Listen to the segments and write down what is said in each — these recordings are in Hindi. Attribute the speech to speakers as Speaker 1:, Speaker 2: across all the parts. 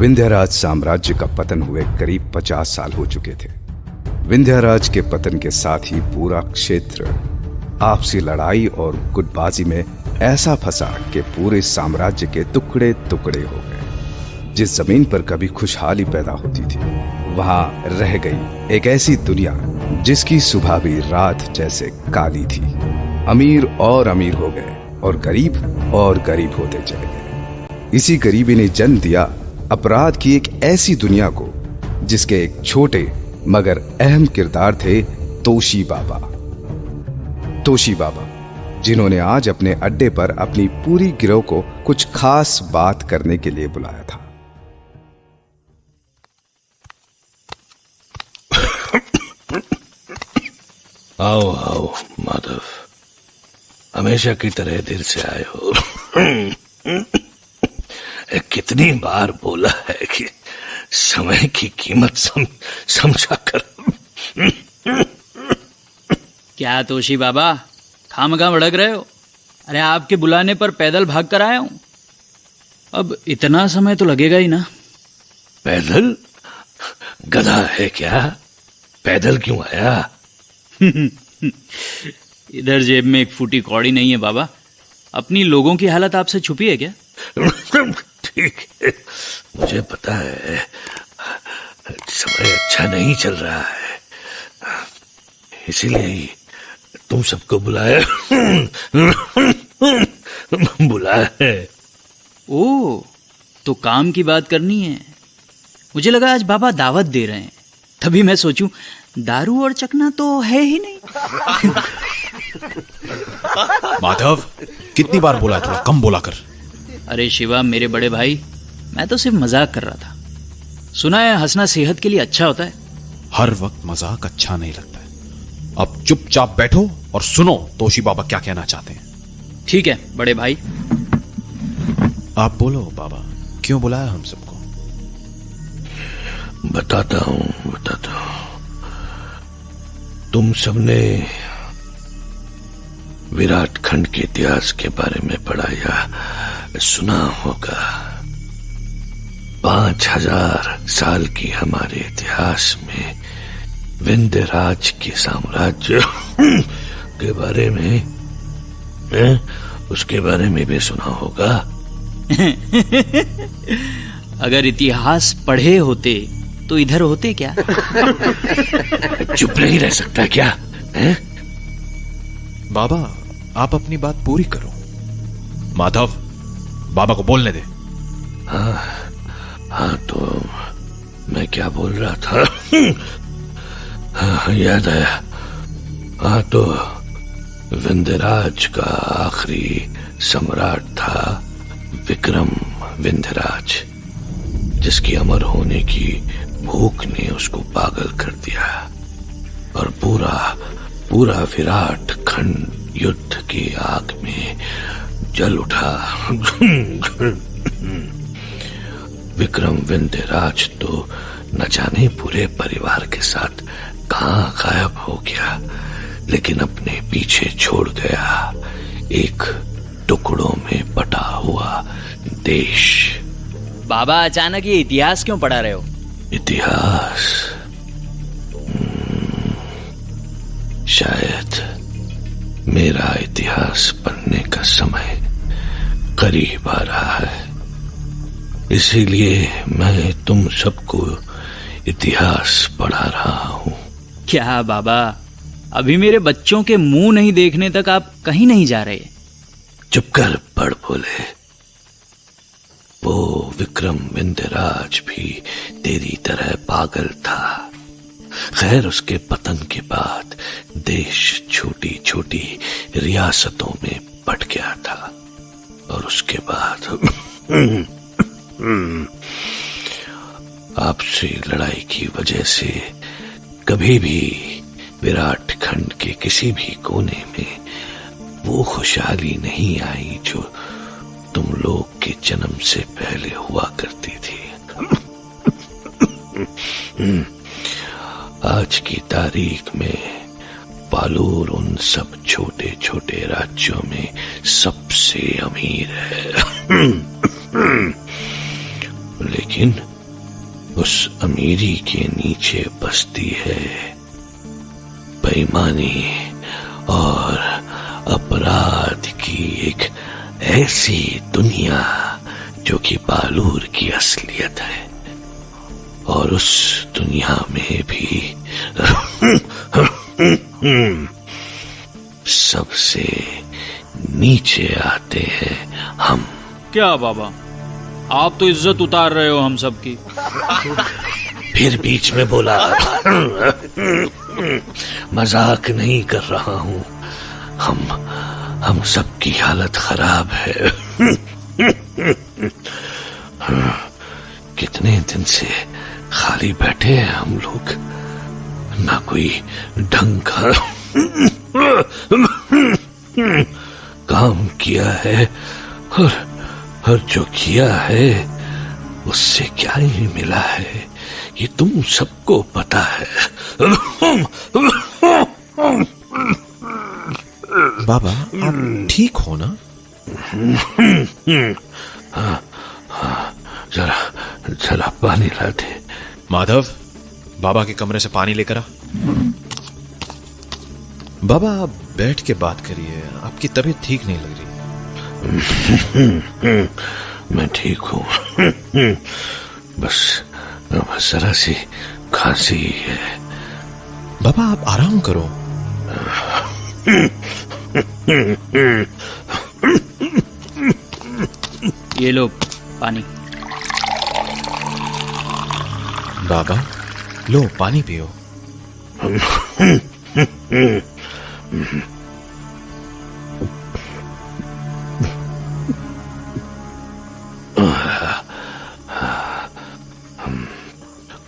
Speaker 1: विंध्यराज साम्राज्य का पतन हुए करीब 50 साल हो चुके थे। विंध्यराज के पतन के साथ ही पूरा क्षेत्र आपसी लड़ाई और गुटबाजी में ऐसा फंसा कि पूरे साम्राज्य के टुकड़े टुकड़े हो गए। जिस जमीन पर कभी खुशहाली पैदा होती थी, वहां रह गई एक ऐसी दुनिया जिसकी सुबह भी रात जैसे काली थी। अमीर और अमीर हो गए और गरीब होते चले गए। इसी गरीबी ने जन्म दिया अपराध की एक ऐसी दुनिया को जिसके एक छोटे मगर अहम किरदार थे तोशी बाबा, जिन्होंने आज अपने अड्डे पर अपनी पूरी गिरोह को कुछ खास बात करने के लिए बुलाया था।
Speaker 2: आओ माधव, हमेशा की तरह देर से आए हो। कितनी बार बोला है कि समय की कीमत समझा कर।
Speaker 3: क्या तोशी बाबा, खामखा भड़क रहे हो? अरे आपके बुलाने पर पैदल भाग कर आया हूं। अब इतना समय तो लगेगा ही ना।
Speaker 2: पैदल? गधा है क्या? पैदल क्यों आया?
Speaker 3: इधर जेब में एक फूटी कौड़ी नहीं है बाबा। अपनी लोगों की हालत आपसे छुपी है क्या?
Speaker 2: ठीक है, मुझे पता है समय अच्छा नहीं चल रहा है, इसीलिए तुम सबको बुलाया है।
Speaker 3: ओ, तो काम की बात करनी है। मुझे लगा आज बाबा दावत दे रहे हैं, तभी मैं सोचूं दारू और चकना तो है ही नहीं।
Speaker 4: माधव, कितनी बार बोला, थोड़ा कम बोला कर।
Speaker 3: अरे शिवा मेरे बड़े भाई, मैं तो सिर्फ मजाक कर रहा था। सुना है हंसना सेहत के लिए अच्छा होता है।
Speaker 4: हर वक्त मजाक अच्छा नहीं लगता है। अब चुपचाप बैठो और सुनो तोशी बाबा क्या कहना चाहते हैं।
Speaker 3: ठीक है बड़े भाई।
Speaker 4: आप बोलो बाबा, क्यों बुलाया हम सबको?
Speaker 2: बताता हूं। तुम सबने विराट खंड के इतिहास के बारे में पढ़ा या सुना होगा। 5000 साल की हमारे इतिहास में विंध्यराज के साम्राज्य के बारे में उसके बारे में भी सुना होगा।
Speaker 3: अगर इतिहास पढ़े होते तो इधर होते क्या?
Speaker 2: चुप नहीं रह सकता क्या?
Speaker 4: बाबा, आप अपनी बात पूरी करो। माधव, बाबा को बोलने दे।
Speaker 2: हाँ, तो मैं क्या बोल रहा था? याद आया। हाँ, तो विंध्यराज का आखिरी सम्राट था विक्रम विंध्यराज, जिसकी अमर होने की भूख ने उसको पागल कर दिया और पूरा विराट खंड युद्ध की आग में जल उठा। विक्रम विंध्यराज तो न जाने पूरे परिवार के साथ कहां गायब हो गया, लेकिन अपने पीछे छोड़ गया एक टुकड़ों में बटा हुआ देश।
Speaker 3: बाबा, अचानक ये इतिहास क्यों पढ़ा रहे हो?
Speaker 2: इतिहास? शायद मेरा इतिहास पढ़ने का समय करीब आ रहा है, इसीलिए मैं तुम सबको इतिहास पढ़ा रहा हूं।
Speaker 3: क्या बाबा, अभी मेरे बच्चों के मुंह नहीं देखने तक आप कहीं नहीं जा रहे?
Speaker 2: चुप कर, पढ़ बोले। वो विक्रम विंध्यराज भी तेरी तरह पागल था। खैर, उसके पतन के बाद देश छोटी छोटी रियासतों में बट गया था और उसके बाद आपसी लड़ाई की वजह से कभी भी विराट खंड के किसी भी कोने में वो खुशहाली नहीं आई जो तुम लोग के जन्म से पहले हुआ करती थी। आज की तारीख में पालूर उन सब छोटे छोटे राज्यों में सबसे अमीर है। लेकिन उस अमीरी के नीचे बसती है बेईमानी और अपराध की एक ऐसी दुनिया जो कि बालूर की असलियत है। और उस दुनिया में भी सबसे नीचे आते हैं हम।
Speaker 3: क्या बाबा, आप तो इज्जत उतार रहे हो हम सबकी।
Speaker 2: फिर बीच में बोला। मजाक नहीं कर रहा हूं। हम सबकी हालत खराब है। कितने दिन से खाली बैठे हैं हम लोग, ना कोई ढंग का काम किया है, और जो किया है उससे क्या ही मिला है ये तुम सबको पता है।
Speaker 4: बाबा, आप ठीक हो ना?
Speaker 2: जरा पानी ला दे।
Speaker 4: माधव, बाबा के कमरे से पानी लेकर आ। बाबा, आप बैठ के बात करिए, आपकी तबीयत ठीक नहीं लग रही।
Speaker 2: मैं ठीक हूँ, बस जरा सी खांसी है।
Speaker 4: बाबा, आप आराम करो।
Speaker 3: ये लो पानी।
Speaker 4: बाबा, लो पानी पियो।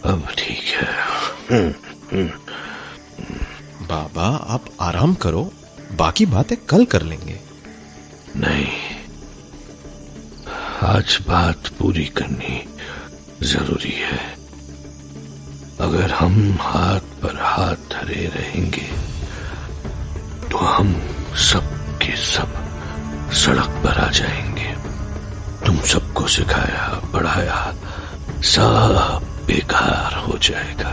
Speaker 2: अब ठीक है।
Speaker 4: बाबा, आप आराम करो, बाकी बातें कल कर लेंगे।
Speaker 2: नहीं, आज बात पूरी करनी जरूरी है। अगर हम हाथ पर हाथ धरे रहेंगे तो हम सब के सब सड़क पर आ जाएंगे। तुम सबको सिखाया पढ़ाया सब बेकार हो जाएगा।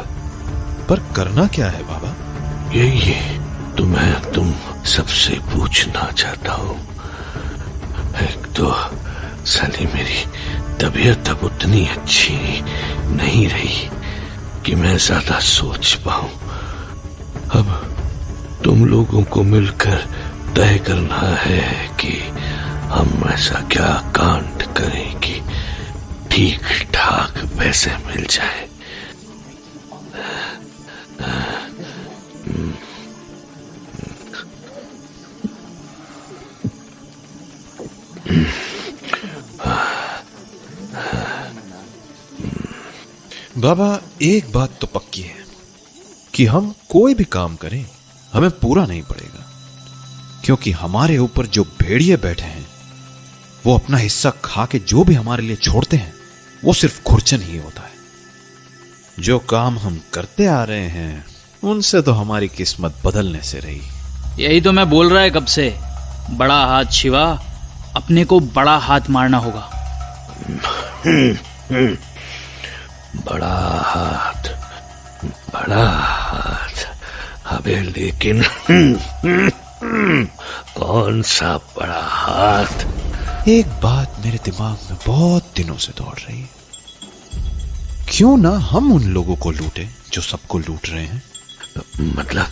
Speaker 4: पर करना क्या है बाबा?
Speaker 2: यही तुम सबसे पूछना चाहता हूँ। एक तो साली मेरी तबीयत अब उतनी अच्छी नहीं रही कि मैं ज्यादा सोच पाऊं। अब तुम लोगों को मिलकर तय करना है कि हम ऐसा क्या कांड करें कि ठीक ठाक पैसे मिल जाए।
Speaker 4: बाबा, एक बात तो पक्की है कि हम कोई भी काम करें हमें पूरा नहीं पड़ेगा, क्योंकि हमारे ऊपर जो भेड़िए बैठे हैं वो अपना हिस्सा खा के जो भी हमारे लिए छोड़ते हैं वो सिर्फ खुरचन ही होता है। जो काम हम करते आ रहे हैं उनसे तो हमारी किस्मत बदलने से रही।
Speaker 3: यही तो मैं बोल रहा है कब से, बड़ा हाथ शिवा, अपने को बड़ा हाथ मारना होगा।
Speaker 2: बड़ा हाथ अबे लेकिन कौन सा बड़ा हाथ?
Speaker 4: एक बात मेरे दिमाग में बहुत दिनों से दौड़ रही है, क्यों ना हम उन लोगों को लूटे जो सबको लूट रहे हैं।
Speaker 2: मतलब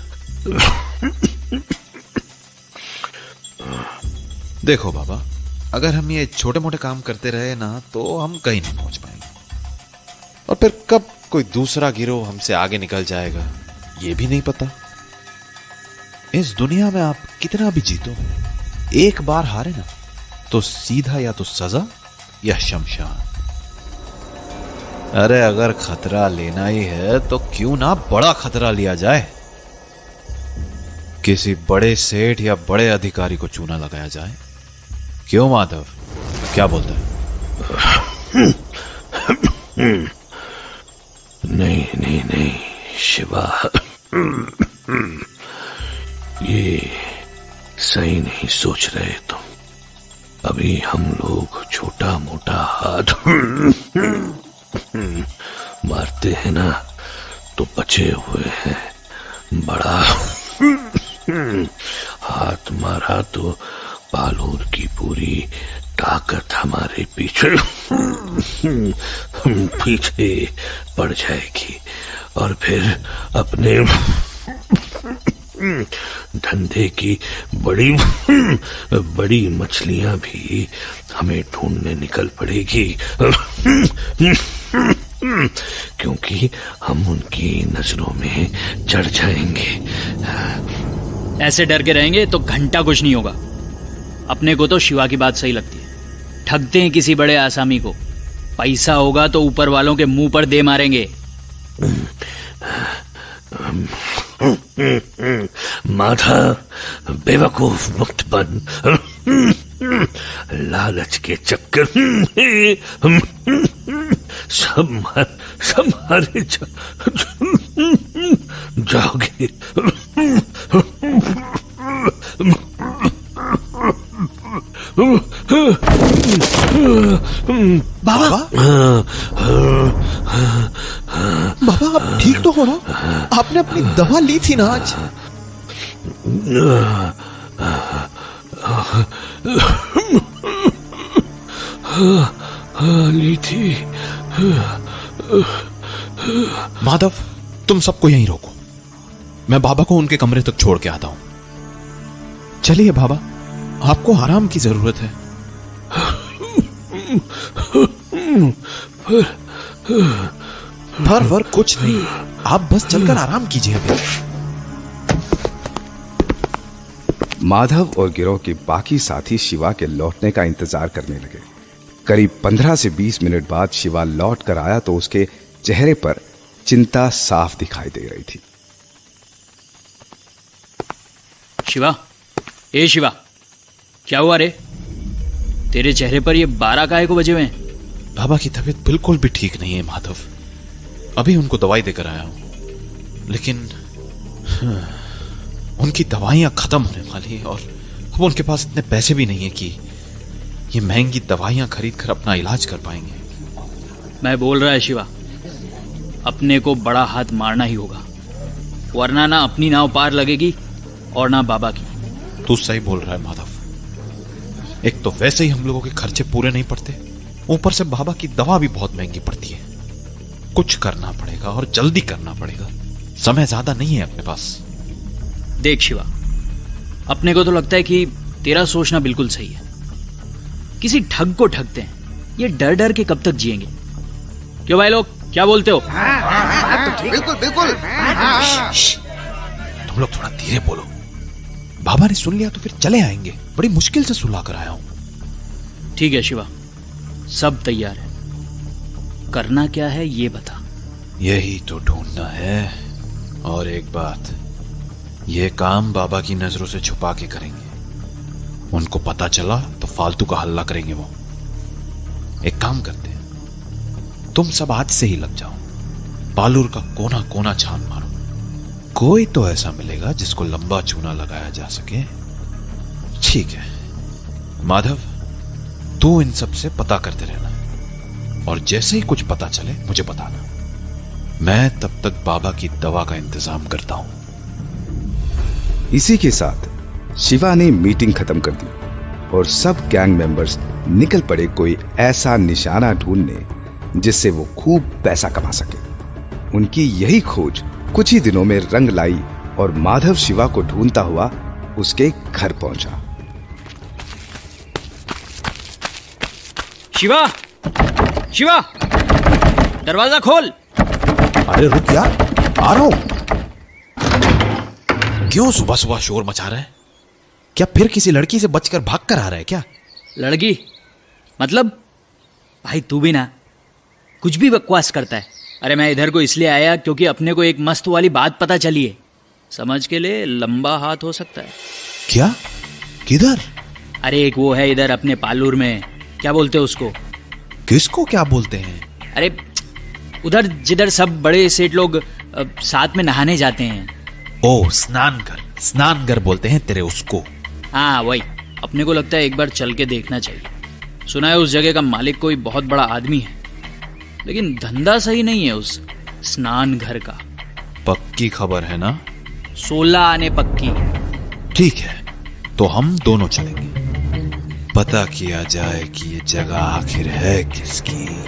Speaker 4: देखो बाबा, अगर हम ये छोटे मोटे काम करते रहे ना तो हम कहीं नहीं पहुंच पाएंगे, और फिर कब कोई दूसरा गिरोह हमसे आगे निकल जाएगा ये भी नहीं पता। इस दुनिया में आप कितना भी जीतो, एक बार हारे ना तो सीधा या तो सजा या शमशान। अरे अगर खतरा लेना ही है तो क्यों ना बड़ा खतरा लिया जाए, किसी बड़े सेठ या बड़े अधिकारी को चूना लगाया जाए। क्यों माधव, क्या बोलता है?
Speaker 2: नहीं शिवा, ये सही नहीं सोच रहे तुम। अभी हम लोग छोटा मोटा हाथ मारते हैं ना तो बचे हुए हैं, बड़ा हाथ मारा तो पालूर की पूरी ताकत हमारे पीछे पड़ जाएगी और फिर अपने धंधे की बड़ी बड़ी मछलियां भी हमें ढूंढने निकल पड़ेगी, क्योंकि हम उनकी नजरों में चढ़ जाएंगे।
Speaker 3: ऐसे डर के रहेंगे तो घंटा कुछ नहीं होगा। अपने को तो शिवा की बात सही लगती है। ठगते हैं किसी बड़े आसामी को, पैसा होगा तो ऊपर वालों के मुंह पर दे मारेंगे।
Speaker 2: माधव, बेवकूफ मुक्त बन, लालच के चक्कर में सब मारे जाओगे।
Speaker 4: बाबा, बाबा आप ठीक तो हो ना? आपने अपनी दवा ली थी ना आज?
Speaker 2: ली थी।
Speaker 4: माधव, तुम सबको यहीं रोको, मैं बाबा को उनके कमरे तक छोड़ के आता हूं। चलिए बाबा, आपको आराम की जरूरत है। पर कुछ नहीं, आप बस चलकर आराम कीजिए अभी।
Speaker 1: माधव और गिरोह के बाकी साथी शिवा के लौटने का इंतजार करने लगे। करीब 15 से 20 मिनट बाद शिवा लौट कर आया तो उसके चेहरे पर चिंता साफ दिखाई दे रही थी।
Speaker 3: शिवा, ए शिवा, क्या हुआ रे? तेरे चेहरे पर ये 12 काहे को बजे हुए हैं?
Speaker 4: बाबा की तबीयत बिल्कुल भी ठीक नहीं है माधव। अभी उनको दवाई देकर आया हूं, लेकिन उनकी दवाइयां खत्म होने वाली है और अब उनके पास इतने पैसे भी नहीं है कि ये महंगी दवाइयां खरीद कर अपना इलाज कर पाएंगे।
Speaker 3: मैं बोल रहा है शिवा, अपने को बड़ा हाथ मारना ही होगा, वरना ना अपनी नाव पार लगेगी और ना बाबा की।
Speaker 4: तू सही बोल रहा है माधव। एक तो वैसे ही हम लोगों के खर्चे पूरे नहीं पड़ते, ऊपर से बाबा की दवा भी बहुत महंगी पड़ती है। कुछ करना पड़ेगा और जल्दी करना पड़ेगा, समय ज्यादा नहीं है अपने पास।
Speaker 3: देख शिवा, अपने को तो लगता है कि तेरा सोचना बिल्कुल सही है। किसी ठग को ठगते हैं, ये डर डर के कब तक जिएंगे? क्यों भाई लोग, क्या बोलते हो?
Speaker 5: बिल्कुल बिल्कुल।
Speaker 4: तुम लोग थोड़ा धीरे बोलो, बाबा ने सुन लिया तो फिर चले आएंगे। बड़ी मुश्किल से सुलह कर आया हूं।
Speaker 3: ठीक है शिवा, सब तैयार है। करना क्या है ये बता।
Speaker 4: यही तो ढूंढना है। और एक बात, ये काम बाबा की नजरों से छुपा के करेंगे। उनको पता चला तो फालतू का हल्ला करेंगे वो। एक काम करते हैं, तुम सब आज से ही लग जाओ, पालूर का कोना कोना छान मारो। कोई तो ऐसा मिलेगा जिसको लंबा चूना लगाया जा सके। ठीक है माधव, तू इन सब से पता करते रहना और जैसे ही कुछ पता चले मुझे बताना। मैं तब तक बाबा की दवा का इंतजाम करता हूं।
Speaker 1: इसी के साथ शिवा ने मीटिंग खत्म कर दी और सब गैंग मेंबर्स निकल पड़े कोई ऐसा निशाना ढूंढने जिससे वो खूब पैसा कमा सके। उनकी यही खोज कुछ ही दिनों में रंग लाई और माधव शिवा को ढूंढता हुआ उसके घर पहुंचा।
Speaker 3: शिवा, शिवा, दरवाजा खोल।
Speaker 4: अरे रुक यार, आ रहा हूं। क्यों सुबह सुबह शोर मचा रहा है? क्या फिर किसी लड़की से बचकर भाग कर आ रहा है क्या?
Speaker 3: लड़की मतलब? भाई तू भी ना कुछ भी बकवास करता है। अरे मैं इधर को इसलिए आया क्योंकि अपने को एक मस्त वाली बात पता चली है। समझ के ले, लंबा हाथ हो सकता है।
Speaker 4: क्या? किधर?
Speaker 3: अरे एक वो है इधर अपने पालूर में, क्या बोलते हैं उसको?
Speaker 4: किसको क्या बोलते हैं?
Speaker 3: अरे उधर जिधर सब बड़े सेठ लोग साथ में नहाने जाते हैं।
Speaker 4: ओ, स्नानघर बोलते हैं तेरे उसको।
Speaker 3: हाँ वही। अपने को लगता है एक बार चल के देखना चाहिए। सुना है उस जगह का मालिक कोई बहुत बड़ा आदमी है। लेकिन धंधा सही नहीं है उस स्नान घर का।
Speaker 4: पक्की खबर है ना?
Speaker 3: 16 आने पक्की।
Speaker 4: ठीक है, तो हम दोनों चलेंगे। पता किया जाए कि ये जगह आखिर है किसकी।